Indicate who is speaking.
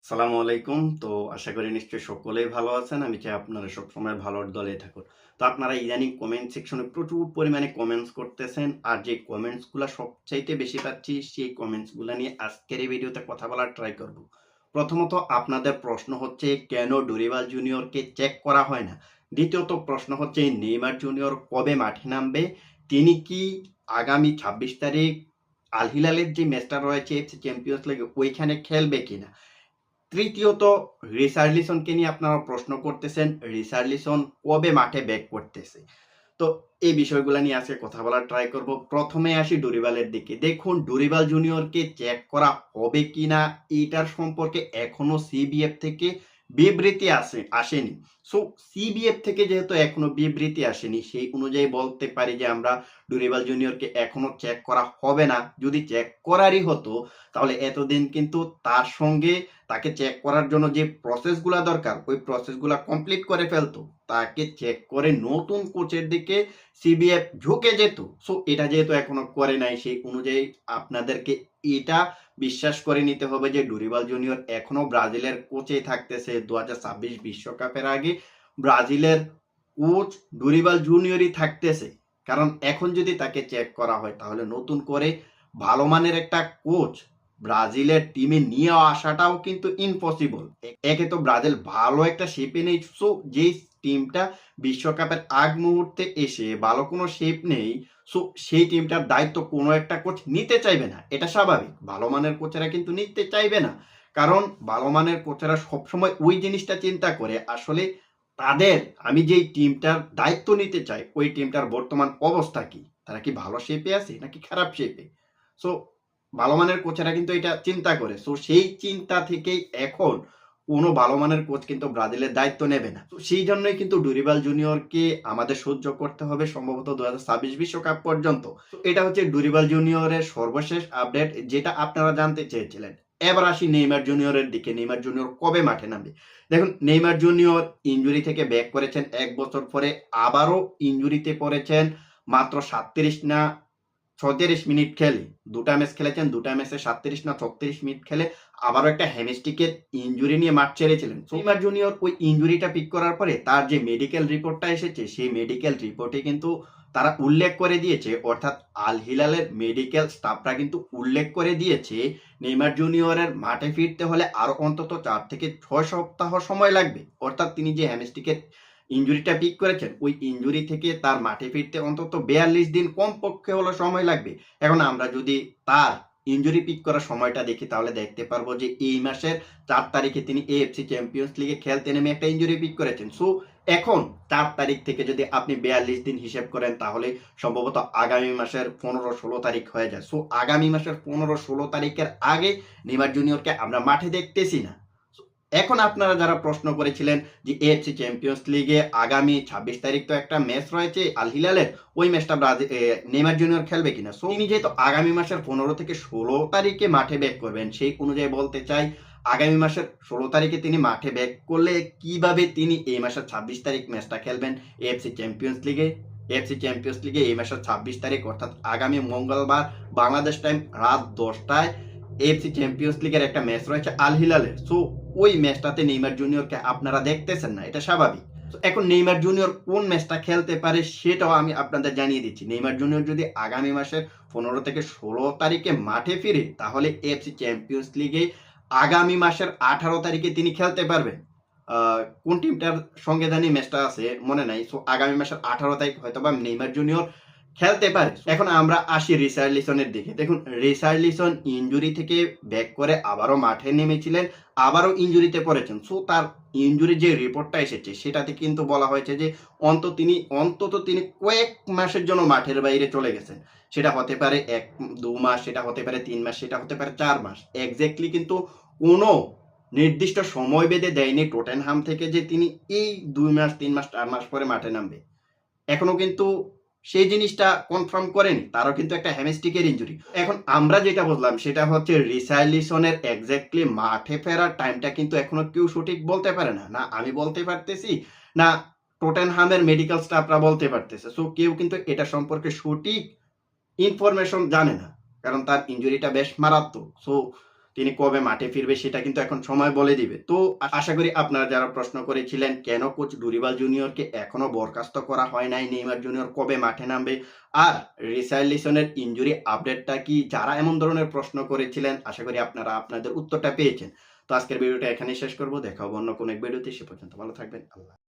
Speaker 1: সালামু আলাইকুম। তো আশা করি নিশ্চয়ই সকলেই ভালো আছেন। আমি চাই আপনারা সবসময় ভালোর দলে থাকুন। তো আপনারা ইদানিং কমেন্ট সেকশনে প্রচুর পরিমাণে কমেন্টস করতেছেন। আর যে কমেন্টস গুলা সবচাইতে বেশি পাচ্ছি, সেই কমেন্টস গুলা নিয়ে আজকের এই ভিডিওতে কথা বলার ট্রাই করব। প্রথমত আপনাদের প্রশ্ন হচ্ছে কেন ডোরিবাল জুনিয়রকে চেক করা হয় না? দ্বিতীয়ত প্রশ্ন হচ্ছে নেইমার জুনিয়র কবে মাঠে নামবে? তিনি কি আগামী ২৬ তারিখ আল হিলালের যে ম্যাচটা রয়েছে এফসি চ্যাম্পিয়ন্স লিগে ওইখানে খেলবে কিনা? তৃতীয়ত রিচার্লিসনকে নিয়ে আপনারা প্রশ্ন করতেছেন, রিচার্লিসন কবে মাঠে ব্যাক করতেছে? তো এই বিষয়গুলো নিয়ে আজকে কথা বলার ট্রাই করব। প্রথমে আসি ডুরিবালের দিকে। দেখুন ডুরিবাল জুনিয়রকে চেক করা হবে কিনা এটার সম্পর্কে এখনো সিবিএফ থেকে বিবৃতি আসেনি। সো সিবিএফ থেকে যেহেতু এখনো বিবৃতি আসেনি, সেই অনুযায়ী বলতে পারি যে আমরা ডুরিবাল জুনিয়রকে এখনো চেক করা হবে না। যদি চেক করারই হতো তাহলে এতদিন কিন্তু তার সঙ্গে তাকে চেক করার জন্য যে প্রসেসগুলা দরকার ওই প্রসেসগুলা কমপ্লিট করে ফেলতো। তাকে চেক করে নতুন কোচের দিকে সিবিএফ ঝুঁকে যেত। সো এটা যেহেতু এখনো করে নাই, সেই অনুযায়ী আপনাদেরকে এটা বিশ্বাস করে নিতে হবে যে ডুরিবাল জুনিয়র এখনো ব্রাজিলের কোচেই থাকতেছে। 2026 বিশ্বকাপের আগে ব্রাজিলের কোচ ডুরিবাল জুনিয়রই থাকতেছে। কারণ এখন যদি তাকে চেক করা হয় তাহলে নতুন করে ভালো মানের একটা কোচ ব্রাজিলের টিমে নিয়ে আসাটাও কিন্তু ইম্পসিবল। একে তো ব্রাজিল ভালো একটা শেপে নেই। সো যেই টিমটা বিশ্বকাপের আগ মুহূর্তে এসে ভালো কোনো শেপ নেই, সো সেই টিমটার দায়িত্ব কোনো একটা কোচ নিতে চাইবে না। এটা স্বাভাবিক। ভালো মানের কোচেরা কিন্তু নিতে চাইবে না। কারণ ভালো মানের কোচেরা সবসময় ওই জিনিসটা চিন্তা করে আসলে তাদের আমি যেই টিমটার দায়িত্ব নিতে চাই ওই টিমটার বর্তমান অবস্থা কি? তারা কি ভালো শেপে আছে নাকি খারাপ শেপে? সো ভালো মানের কোচেরা কিন্তু এটা চিন্তা করে। সো সেই চিন্তা থেকেই এখন কোনো ভালো মানের কোচ কিন্তু ব্রাজিলের দায়িত্ব নেবে না। তো সেই জন্যই কিন্তু ডুরিবাল জুনিয়রকে আমাদের সহ্য করতে হবে সম্ভবত 2026 বিশ্বকাপ পর্যন্ত। তো এটা হচ্ছে ডুরিবাল জুনিয়রের সর্বশেষ আপডেট যেটা আপনারা জানতে চেয়েছিলেন। এবার আসি নেইমার জুনিয়রের দিকে। নেইমার জুনিয়র কবে মাঠে নামবে? দেখুন নেইমার জুনিয়র ইনজুরি থেকে ব্যাক করেছেন ১ বছর পরে, আবারও ইনজুরিতে পড়েছেন। মাত্র ৩৭ না ৩৬ মিনিট খেলে ২টা ম্যাচ খেলেছেন। ২টা ম্যাচে ৩৭ না ৩৬ মিনিট খেলে আবারও একটা হ্যামস্ট্রিকের ইনজুরি নিয়ে মাঠ ছেড়েছিলেন। নেইমার জুনিয়র ওই ইনজুরিটা পিক করার পরে তার যে মেডিকেল রিপোর্টটা এসেছে সেই মেডিকেল রিপোর্টে কিন্তু তারা উল্লেখ করে দিয়েছে, অর্থাৎ আল হিলালের মেডিকেল স্টাফরা কিন্তু উল্লেখ করে দিয়েছে নেইমার জুনিয়রের মাঠে ফিরতে হলে আরো অন্তত ৪ থেকে ৬ সপ্তাহ সময় লাগবে। অর্থাৎ তিনি যে হ্যামস্ট্রিকের ইনজুরিটা পিক করেছেন ওই ইনজুরি থেকে তার মাঠে ফিরতে অন্তত ৪২ দিন কমপক্ষে হলো সময় লাগবে। এখন আমরা যদি তার ইনজুরি পিক করার সময়টা দেখি তাহলে দেখতে পারবো যে এই মাসের ৪ তারিখে তিনি এএফসি চ্যাম্পিয়ন্স লিগে খেলতে নেমে একটা ইনজুরি পিক করেছেন। সো এখন ৪ তারিখ থেকে যদি আপনি ৪২ দিন হিসেব করেন তাহলে সম্ভবত আগামী মাসের ১৫-১৬ তারিখ হয়ে যায়। সো আগামী মাসের ১৫-১৬ তারিখের আগে নেইমার জুনিয়রকে আমরা মাঠে দেখতেছি না। এখন আপনারা যারা প্রশ্ন করেছিলেন যে এএফসি চ্যাম্পিয়ন্স লিগে আগামী ২৬ তারিখ তো একটা ম্যাচ রয়েছে আল হিলালের, ওই ম্যাচটা নেইমার জুনিয়র খেলবে কিনা? সো তিনি যেহেতু আগামী মাসের ১৫ থেকে ১৬ তারিখে মাঠে ব্যাক করবেন, সেই অনুযায়ী বলতে চাই আগামী মাসের ১৬ তারিখে তিনি মাঠে ব্যাক করলে কিভাবে তিনি এই মাসের ২৬ তারিখ ম্যাচটা খেলবেন এএফসি চ্যাম্পিয়ন্স লিগে? এএফসি চ্যাম্পিয়ন্স লিগে এই মাসের ২৬ তারিখ অর্থাৎ আগামী মঙ্গলবার বাংলাদেশ টাইম রাত ১০টায় এএফসি চ্যাম্পিয়ন্স লিগের একটা ম্যাচ রয়েছে আল হিলালের। সো ওই ম্যাচটাতে নেইমার জুনিয়রকে আপনারা দেখতেছেন না, এটা স্বাভাবিক। এখন নেইমার জুনিয়র কোন ম্যাচটা খেলতে পারে সেটাও আমি আপনাদের জানিয়ে দিচ্ছি। নেইমার জুনিয়র যদি আগামী মাসের ১৫ থেকে ১৬ তারিখে মাঠে ফিরে তাহলে এএফসি চ্যাম্পিয়ন্স লিগে আগামী মাসের ১৮ তারিখে তিনি খেলতে পারবেন। কোন টিমটার সঙ্গে জানি ম্যাচটা আছে মনে নাই। সো আগামী মাসের ১৮ তারিখ হয়তোবা নেইমার জুনিয়র খেলতে পারে। এখন আমরা আসি রিচার্লিসনের দিকে। দেখুন রিচার্লিসন ইনজুরি থেকে ব্যাক করে আবারও মাঠে নেমেছিলেন, আবারও ইনজুরিতে পড়েছেন। সো তার ইনজুরির যে রিপোর্টটা এসেছে সেটাতে কিন্তু বলা হয়েছে যে অন্তত তিনি কয়েক মাসের জন্য মাঠের বাইরে চলে গেছেন। সেটা হতে পারে ১-২ মাস, সেটা হতে পারে ৩ মাস, সেটা হতে পারে ৪ মাস। এক্সাক্টলি কিন্তু কোনো নির্দিষ্ট সময় বেঁধে দেয়নি টটেনহাম থেকে যে তিনি এই ২ মাস, ৩ মাস, ৪ মাস পরে মাঠে নামবে। এখনো কিন্তু সেই জিনিসটা কনফার্ম করেনি। তারও কিন্তু একটা হ্যামস্ট্রিকের ইনজুরি। এখন আমরা যেটা বুঝলাম সেটা হচ্ছে রিচার্লিসনের এক্সাক্টলি মাঠে ফেরার টাইমটা কিন্তু এখনো কেউ সঠিক বলতে পারে না। না আমি বলতে পারতেছি, না টটেনহামের মেডিকেল স্টাফরা বলতে পারতেছে। সো কেউ কিন্তু এটা সম্পর্কে সঠিক ইনফরমেশন জানে না। কারণ তার ইনজুরিটা বেশ মারাত্মক। সো তিনি কবে মাঠে ফিরবে সেটা কিন্তু এখন সময় বলে দিবে। তো আশা করি আপনারা যারা প্রশ্ন করেছিলেন কেন কোচ ডুরিবাল জুনিয়রকে এখনো বরখাস্ত করা হয় নাই, নেইমার জুনিয়র কবে মাঠে নামবে, আর রিচার্লিসনের ইনজুরি আপডেটটা কি, যারা এমন ধরনের প্রশ্ন করেছিলেন আশা করি আপনারা আপনাদের উত্তরটা পেয়েছেন। তো আজকের ভিডিওটা এখানেই শেষ করব। দেখা হবে অন্য কোনো এক ভিডিওতে। সে পর্যন্ত ভালো থাকবেন। আল্লাহ।